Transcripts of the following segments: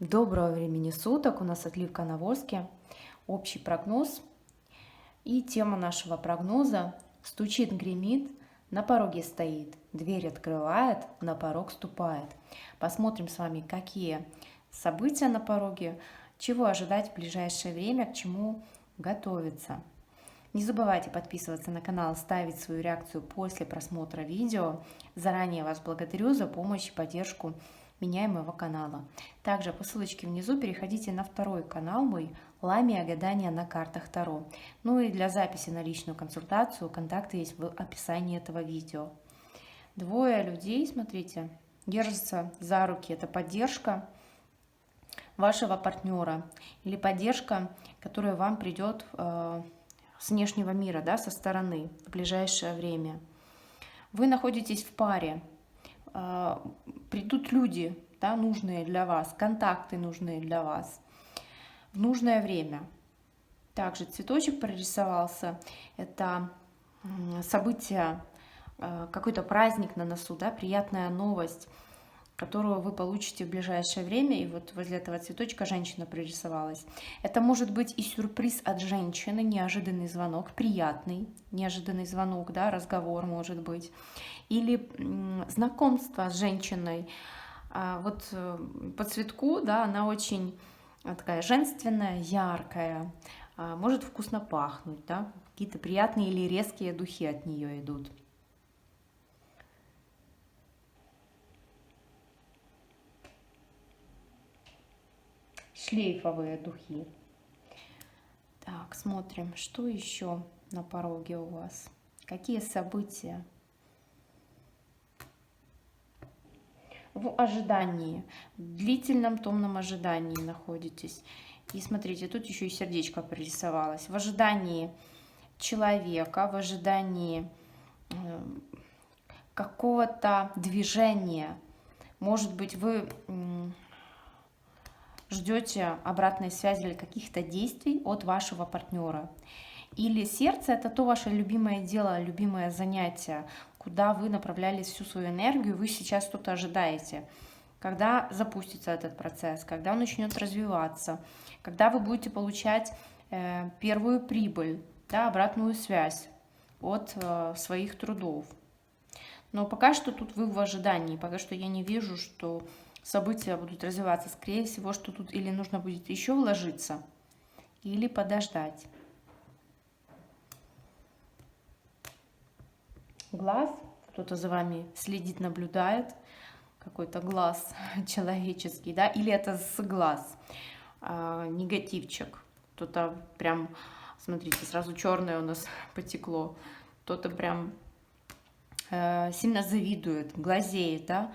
Доброго времени суток, у нас отливка на воске, общий прогноз. И тема нашего прогноза: стучит, гремит, на пороге стоит, дверь открывает, на порог ступает. Посмотрим с вами, какие события на пороге, чего ожидать в ближайшее время, к чему готовиться. Не забывайте подписываться на канал, ставить свою реакцию после просмотра видео. Заранее вас благодарю за помощь и поддержку меня и моего канала. Также по ссылочке внизу переходите на второй канал мой «Ламия. Гадание на картах Таро». Ну и для записи на личную консультацию контакты есть в описании этого видео. Двое людей, смотрите, держатся за руки. Это поддержка вашего партнера или поддержка, которая вам придет с внешнего мира, да, со стороны в ближайшее время. Вы находитесь в паре, придут люди, да, нужные для вас, контакты нужные для вас в нужное время. Также цветочек прорисовался, это событие, какой-то праздник на носу, да, приятная новость, которую вы получите в ближайшее время. И вот возле этого цветочка женщина прорисовалась. Это может быть и сюрприз от женщины, неожиданный звонок, приятный неожиданный звонок, да, разговор может быть. Или знакомство с женщиной. Вот по цветку, да, она очень такая женственная, яркая, может вкусно пахнуть, да, какие-то приятные или резкие духи от нее идут. Шлейфовые духи. Так, смотрим, что еще на пороге у вас. Какие события? В ожидании, в длительном томном ожидании находитесь. И смотрите, тут еще и сердечко прорисовалось. В ожидании человека, в ожидании какого-то движения. Может быть, вы ждете обратной связи или каких-то действий от вашего партнера. Или сердце — это то ваше любимое дело, любимое занятие, куда вы направляли всю свою энергию, вы сейчас что-то ожидаете. Когда запустится этот процесс, когда он начнет развиваться, когда вы будете получать первую прибыль, да, обратную связь от своих трудов. Но пока что тут вы в ожидании, пока что я не вижу, что события будут развиваться. Скорее всего, что тут или нужно будет еще вложиться, или подождать. Глаз, кто-то за вами следит, наблюдает, какой-то глаз человеческий, да, или это с глаз, негативчик. Кто-то прям, смотрите, сразу черное у нас потекло, кто-то прям сильно завидует, глазеет, да,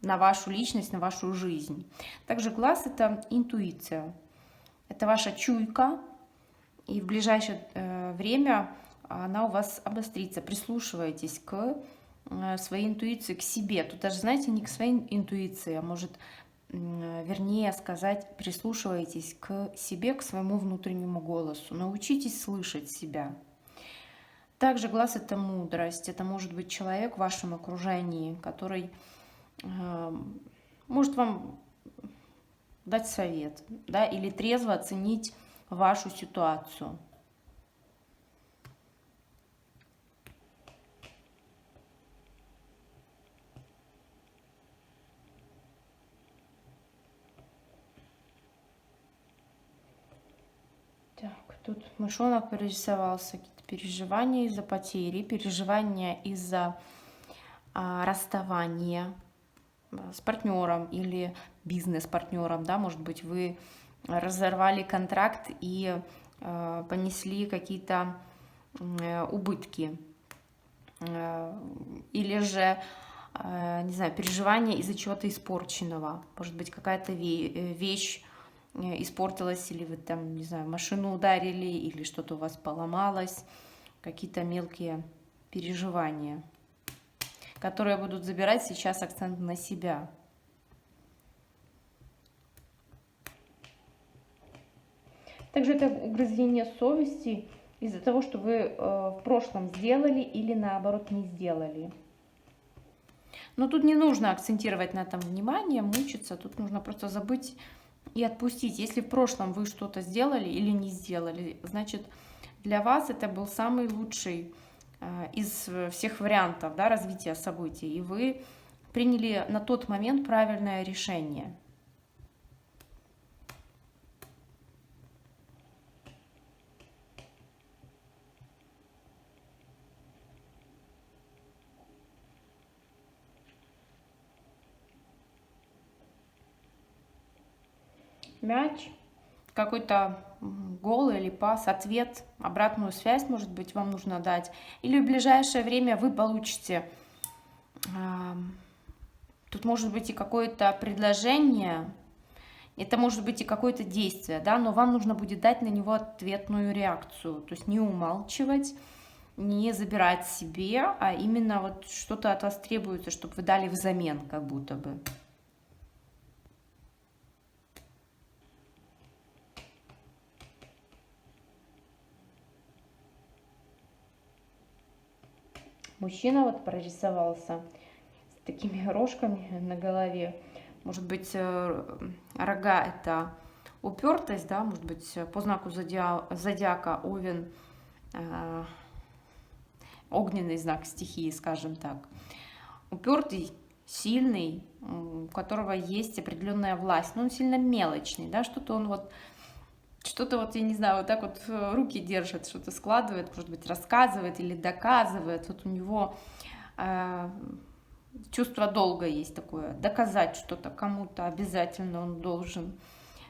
на вашу личность, на вашу жизнь. Также глаз — это интуиция, это ваша чуйка, и в ближайшее время она у вас обострится. Прислушивайтесь к своей интуиции, к себе. Тут даже, знаете, не к своей интуиции, а может, вернее сказать, прислушивайтесь к себе, к своему внутреннему голосу. Научитесь слышать себя. Также глаз — это мудрость. Это может быть человек в вашем окружении, который может вам дать совет, да, или трезво оценить вашу ситуацию. Так, тут мышонок прорисовался, какие-то переживания из-за потери, переживания из-за расставания с партнером или бизнес-партнером, да, может быть, вы разорвали контракт и понесли какие-то убытки, или же, не знаю, переживания из-за чего-то испорченного, может быть, какая-то вещь испортилась, или вы там, не знаю, машину ударили, или что-то у вас поломалось, какие-то мелкие переживания, которые будут забирать сейчас акцент на себя. Также это угрызение совести из-за того, что вы в прошлом сделали или наоборот не сделали. Но тут не нужно акцентировать на этом внимание, мучиться. Тут нужно просто забыть и отпустить. Если в прошлом вы что-то сделали или не сделали, значит, для вас это был самый лучший из всех вариантов, да, развития событий. И вы приняли на тот момент правильное решение. Мяч, какой-то гол или пас, ответ, обратную связь, может быть, вам нужно дать. Или в ближайшее время вы получите. Тут может быть и какое-то предложение, это может быть и какое-то действие, да, но вам нужно будет дать на него ответную реакцию. То есть не умалчивать, не забирать себе, а именно вот что-то от вас требуется, чтобы вы дали взамен, как будто бы. Мужчина вот прорисовался с такими рожками на голове. Может быть, рога — это упертость, да, может быть, по знаку зодиака Овен, огненный знак стихии, скажем так. Упертый, сильный, у которого есть определенная власть, но он сильно мелочный, да, что-то, я не знаю, вот так вот руки держит, что-то складывает, может быть, рассказывает или доказывает. Вот у него чувство долга есть такое, доказать что-то кому-то обязательно он должен,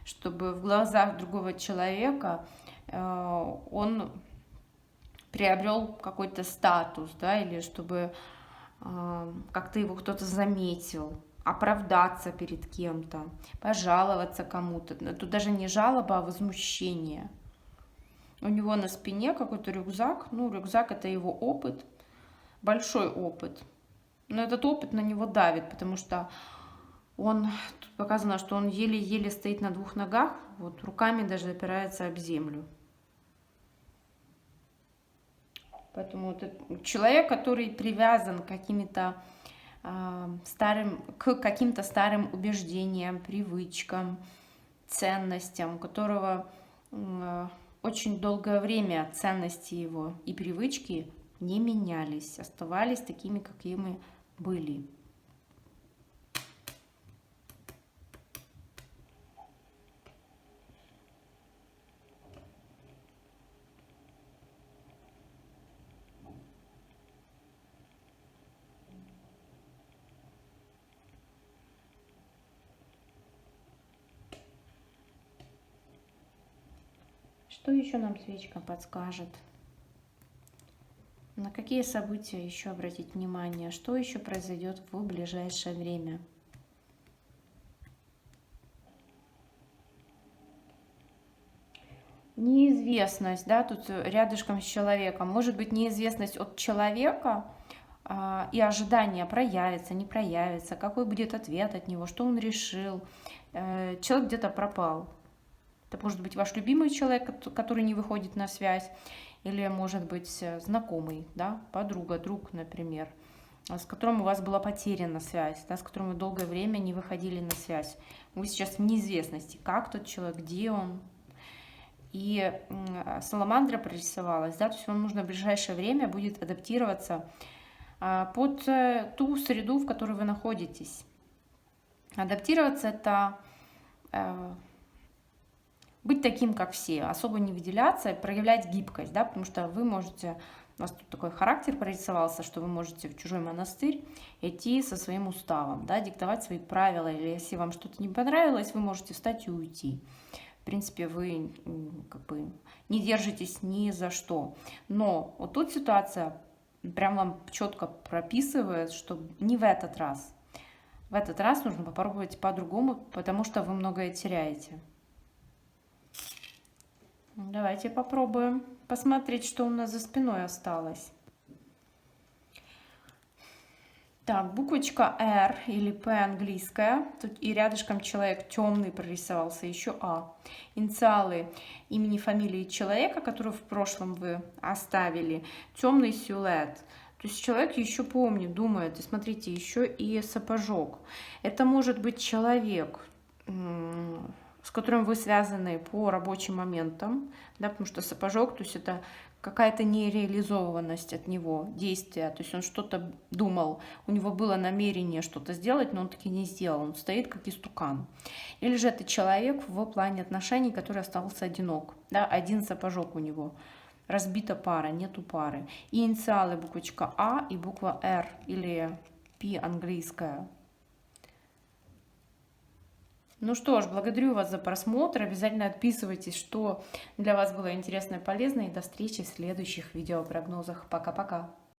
чтобы в глазах другого человека он приобрел какой-то статус, да, или чтобы как-то его кто-то заметил, оправдаться перед кем-то, пожаловаться кому-то. Тут даже не жалоба, а возмущение. У него на спине какой-то рюкзак. Ну, рюкзак — это его опыт, большой опыт. Но этот опыт на него давит, потому что тут показано, что он еле-еле стоит на двух ногах, вот руками даже опирается об землю. Поэтому вот человек, который привязан к каким-то старым убеждениям, привычкам, ценностям, у которого очень долгое время ценности его и привычки не менялись, оставались такими, какими были. Что еще нам свечка подскажет? На какие события еще обратить внимание? Что еще произойдет в ближайшее время? Неизвестность, да, тут рядышком с человеком. Может быть, неизвестность от человека и ожидание, проявится, не проявится, какой будет ответ от него, что он решил. Человек где-то пропал. Это может быть ваш любимый человек, который не выходит на связь, или может быть знакомый, да, подруга, друг, например, с которым у вас была потеряна связь, да, с которым вы долгое время не выходили на связь. Вы сейчас в неизвестности, как тот человек, где он. И саламандра прорисовалась, да, то есть вам нужно в ближайшее время будет адаптироваться под ту среду, в которой вы находитесь. Адаптироваться — это быть таким, как все, особо не выделяться, проявлять гибкость, да, потому что вы можете, у вас тут такой характер прорисовался, что вы можете в чужой монастырь идти со своим уставом, да, диктовать свои правила, или если вам что-то не понравилось, вы можете встать и уйти. В принципе, вы как бы не держитесь ни за что. Но вот тут ситуация прям вам четко прописывает, что не в этот раз. В этот раз нужно попробовать по-другому, потому что вы многое теряете. Давайте попробуем посмотреть, что у нас за спиной осталось. Так, буквочка R или P английская. Тут и рядышком человек темный прорисовался, еще А. Инициалы имени, фамилии человека, которую в прошлом вы оставили. Темный силуэт. То есть человек еще помнит, думает, и смотрите, еще и сапожок. Это может быть человек, с которым вы связаны по рабочим моментам, да, потому что сапожок, то есть это какая-то нереализованность от него, действия, то есть он что-то думал, у него было намерение что-то сделать, но он таки не сделал, он стоит как истукан. Или же это человек в плане отношений, который остался одинок, да, один сапожок у него, разбита пара, нету пары. И инициалы буквочка А и буква Р или П английская. Ну что ж, благодарю вас за просмотр. Обязательно отписывайтесь, что для вас было интересно и полезно. И до встречи в следующих видеопрогнозах. Пока-пока.